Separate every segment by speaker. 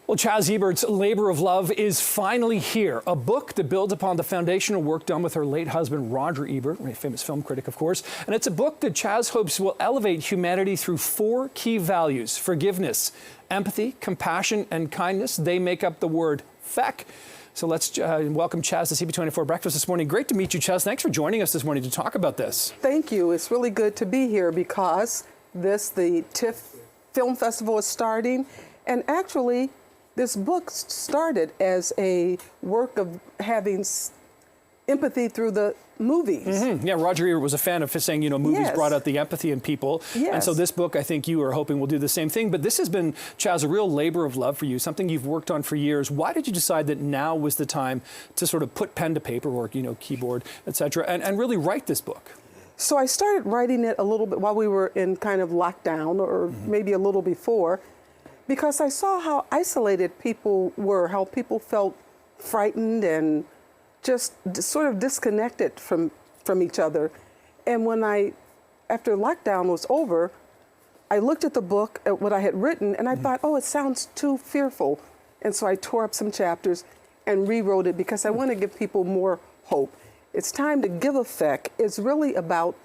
Speaker 1: Well, Chaz Ebert's Labor of Love is finally here, a book that builds upon the foundational work done with her late husband, Roger Ebert, a famous film critic, of course. And it's a book that Chaz hopes will elevate humanity through 4 key values: forgiveness, empathy, compassion, and kindness. They make up the word FEC. So let's welcome Chaz to CP24 Breakfast this morning. Great to meet you, Chaz. Thanks for joining us this morning to talk about this.
Speaker 2: Thank you. It's really good to be here because the TIFF Film Festival is starting, and actually, this book started as a work of having empathy through the movies.
Speaker 1: Mm-hmm. Yeah, Roger Ebert was a fan of saying, you know, movies
Speaker 2: Yes.
Speaker 1: brought out the empathy in people.
Speaker 2: Yes.
Speaker 1: And so this book, I think you are hoping will do the same thing. But this has been, Chaz, a real labor of love for you, something you've worked on for years. Why did you decide that now was the time to sort of put pen to paper, or, you know, keyboard, et cetera, and really write this book?
Speaker 2: So I started writing it a little bit while we were in kind of lockdown, or maybe a little before, because I saw how isolated people were, how people felt frightened and just sort of disconnected from each other. And when after lockdown was over, I looked at the book, at what I had written, and I thought, oh, it sounds too fearful. And so I tore up some chapters and rewrote it because I want to give people more hope. It's time to give a FEC. It's really about,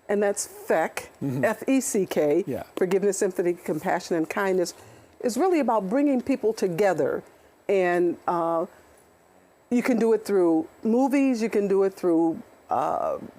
Speaker 2: and that's FEC, F-E-C-K, forgiveness, empathy, compassion, and kindness. It's really about bringing people together. And you can do it through movies, you can do it through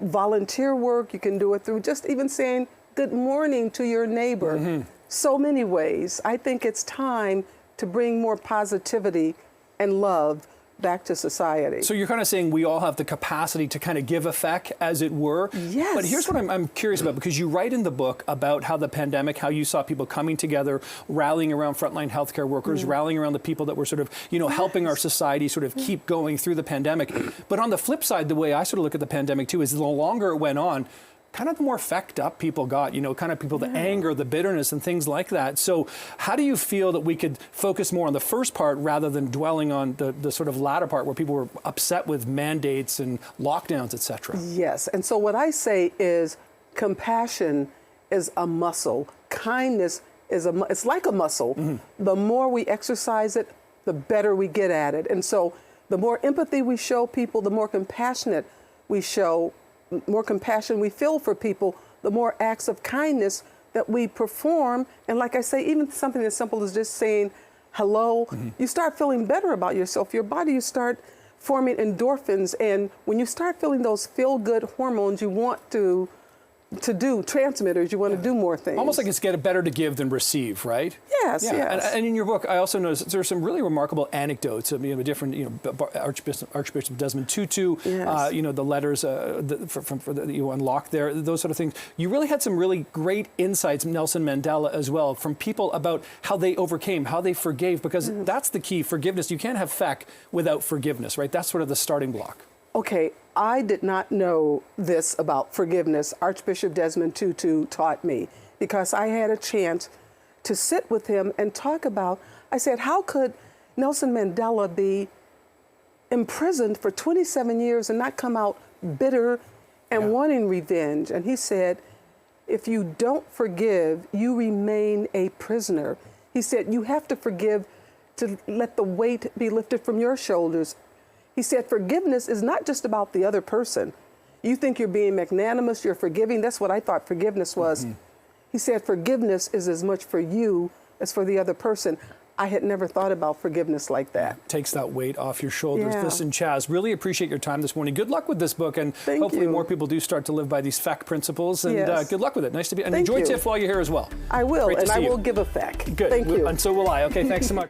Speaker 2: volunteer work, you can do it through just even saying good morning to your neighbor. So many ways. I think it's time to bring more positivity and love back to society.
Speaker 1: So you're kind of saying we all have the capacity to kind of give a FEC, as it were.
Speaker 2: Yes.
Speaker 1: But here's what I'm curious about, because you write in the book about how the pandemic, how you saw people coming together, rallying around frontline healthcare workers, rallying around the people that were sort of, you know, helping our society sort of keep going through the pandemic. But on the flip side, the way I sort of look at the pandemic too is the longer it went on, kind of the more fecked up people got, you know, kind of people, the anger, the bitterness, and things like that. So how do you feel that we could focus more on the first part rather than dwelling on the sort of latter part where people were upset with mandates and lockdowns, et cetera?
Speaker 2: Yes, and so what I say is compassion is a muscle. Kindness is it's like a muscle. The more we exercise it, the better we get at it. And so the more empathy we show people, the more compassionate we show, more compassion we feel for people, the more acts of kindness that we perform. And like I say, even something as simple as just saying hello, you start feeling better about yourself. Your body, you start forming endorphins. And when you start feeling those feel-good hormones, you want to do transmitters, you want to do more things. Almost
Speaker 1: like it's better to give than receive, right?
Speaker 2: Yes, yes.
Speaker 1: And in your book, I also noticed there's some really remarkable anecdotes of, you know, different, you know, Archbishop Desmond Tutu, you know, the letters that you unlocked there, those sort of things. You really had some really great insights, Nelson Mandela as well, from people about how they overcame, how they forgave, because that's the key, forgiveness. You can't have FEC without forgiveness, right? That's sort of the starting block.
Speaker 2: Okay, I did not know this about forgiveness. Archbishop Desmond Tutu taught me, because I had a chance to sit with him and talk about, I said, how could Nelson Mandela be imprisoned for 27 years and not come out bitter and wanting revenge? And he said, if you don't forgive, you remain a prisoner. He said, you have to forgive to let the weight be lifted from your shoulders. He said, forgiveness is not just about the other person. You think you're being magnanimous, you're forgiving. That's what I thought forgiveness was. He said, forgiveness is as much for you as for the other person. I had never thought about forgiveness like that.
Speaker 1: Takes that weight off your shoulders. Listen, Chaz, really appreciate your time this morning. Good luck with this book, and hopefully more people do start to live by these FEC principles. And good luck with it. Nice to be, and enjoy TIFF while you're here as well.
Speaker 2: I will,
Speaker 1: Great to
Speaker 2: and
Speaker 1: see
Speaker 2: I
Speaker 1: you.
Speaker 2: will give a FEC.
Speaker 1: Good.
Speaker 2: Thank you.
Speaker 1: And so will I. Okay, thanks so much.